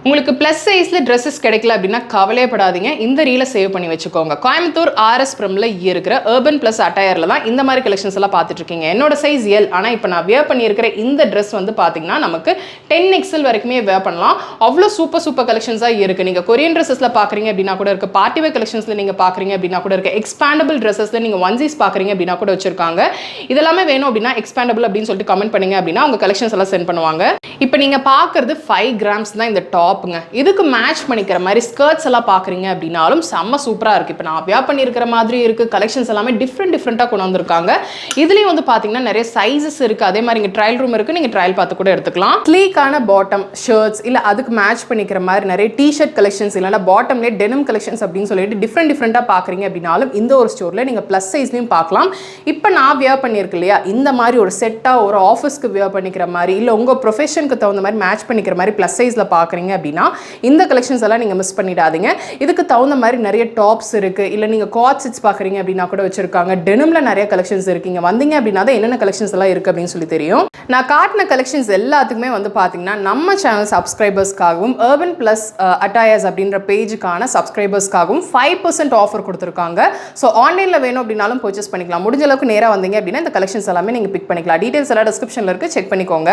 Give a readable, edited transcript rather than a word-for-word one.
உங்களுக்கு ப்ளஸ் சைஸில் ட்ரெஸ்ஸஸ் கிடைக்கல அப்படின்னா கவலையப்படாதீங்க, இந்த ரீலை சேவ் பண்ணி வச்சுக்கோங்க. கோயம்புத்தூர் ஆர்எஸ் பிரமில் இருக்கிற அர்பன் ப்ளஸ் அட்டையரில் தான் இந்த மாதிரி கலெக்ஷன்ஸ் எல்லாம் பார்த்துட்டு இருக்கீங்க. என்னோட சைஸ் எல், ஆனால் இப்போ நான் வியர் பண்ணியிருக்கிற இந்த ட்ரெஸ் வந்து பார்த்தீங்கன்னா நமக்கு 10XL வரைக்குமே வியர் பண்ணலாம். அவ்வளோ சூப்பர் கலெக்ஷன்ஸாக இருக்குது. நீங்கள் கொரியன் ட்ரெஸ்ஸஸில் பார்க்குறீங்க அப்படின்னா கூட இருக்குது, பார்ட்டி வேர் கலெக்ஷன்ஸில் நீங்கள் பார்க்குறீங்க அப்படின்னா கூட இருக்குது, எக்ஸ்பேண்டபிள் ட்ரெஸ்ஸஸில் நீங்கள் ஒன்சீஸ் பார்க்குறீங்க அப்படின்னா கூட வச்சிருக்காங்க. இதெல்லாமே வேணும் அப்படின்னா எக்ஸ்பேண்டபிள் அப்படின்னு சொல்லிட்டு கமெண்ட் பண்ணுங்க அப்படின்னா அவங்க கலெக்ஷன்ஸ் எல்லாம் சென்ட் பண்ணுவாங்க. இப்போ நீங்கள் பார்க்குறது 5 grams தான் இந்த டாப்புங்க. இதுக்கு மேட்ச் பண்ணிக்கிற மாதிரி ஸ்கர்ட்ஸ் எல்லாம் பார்க்குறீங்க அப்படின்னாலும் செம்ம சூப்பராக இருக்குது. இப்போ நான் வியர் பண்ணியிருக்கிற மாதிரி இருக்குது. கலெக்ஷன்ஸ் எல்லாமே டிஃப்ரெண்ட்டாக கொண்டு வந்திருக்காங்க. இதுலேயும் வந்து பார்த்தீங்கன்னா நிறைய சைஸஸ் இருக்குது. அதே மாதிரி இங்கே ட்ரையல் ரூம் இருக்குது, நீங்கள் ட்ரையல் பார்த்து கூட எடுத்துக்கலாம். ஸ்லீக்கான பாட்டம் ஷர்ட்ஸ் இல்லை அதுக்கு மேட்ச் பண்ணிக்கிற மாதிரி நிறைய டிஷர்ட் கலெக்ஷன்ஸ் இல்லைனா பாட்டம்லேயே டெனிம் கலெக்ஷன்ஸ் அப்படின்னு சொல்லிட்டு டிஃப்ரெண்ட்டாக பார்க்குறீங்க அப்படின்னாலும் இந்த ஒரு ஸ்டோரில் நீங்கள் ப்ளஸ் சைஸ்லையும் பார்க்கலாம். இப்போ நான் வியர் பண்ணியிருக்கேன் இல்லையா, இந்த மாதிரி ஒரு செட்டாக ஒரு ஆஃபீஸ்க்கு வியர் பண்ணிக்கிற மாதிரி இல்லை உங்கள் ப்ரொஃபஷனுக்கு தகுந்த மாதிரி மேட்ச் பண்ணிக்கிற மாதிரி ப்ளஸ் சைஸில் பார்க்குறீங்க அப்படின்னா இந்த கலெக்ஷன்ஸ் எல்லாம் நீங்கள் மிஸ் பண்ணிடாதீங்க. இதுக்கு தகுந்த மாதிரி நிறைய டாப்ஸ் இருக்குது. இல்லை நீங்கள் காட் செட்ஸ் பார்க்குறீங்க அப்படின்னா கூட வச்சுருக்காங்க. டெனிமில் நிறைய கலெக்ஷன்ஸ் இருக்குங்க. வந்தீங்க அப்படின்னா தான் என்னென்ன கலெக்ஷன்ஸ் எல்லாம் இருக்குது அப்படின்னு சொல்லி தெரியும். நான் காட்டின கலெக்ஷன்ஸ் எல்லாத்துக்குமே வந்து பார்த்தீங்கன்னா நம்ம சேனல் சப்ஸ்கிரைபர்ஸ்க்காகவும் அர்பன் ப்ளஸ் அட்டையர்ஸ் அப்படின்ற பேஜுக்கான சப்ஸ்கிரைபர்ஸ்க்காகவும் 5% ஆஃபர் கொடுத்துருக்காங்க. ஸோ ஆன்லைனில் வேணும் அப்படின்னாலும் பர்ச்சேஸ் பண்ணிக்கலாம். முடிஞ்ச அளவுக்கு நேராக வந்தீங்க அப்படின்னா இந்த கலெக்ஷன்ஸ் எல்லாமே நீங்கள் பிக் பண்ணிக்கலாம். டீட்டெயில்ஸ் எல்லாம் டிஸ்கிரிப்ஷனில் இருக்குது, செக் பண்ணிக்கோங்க.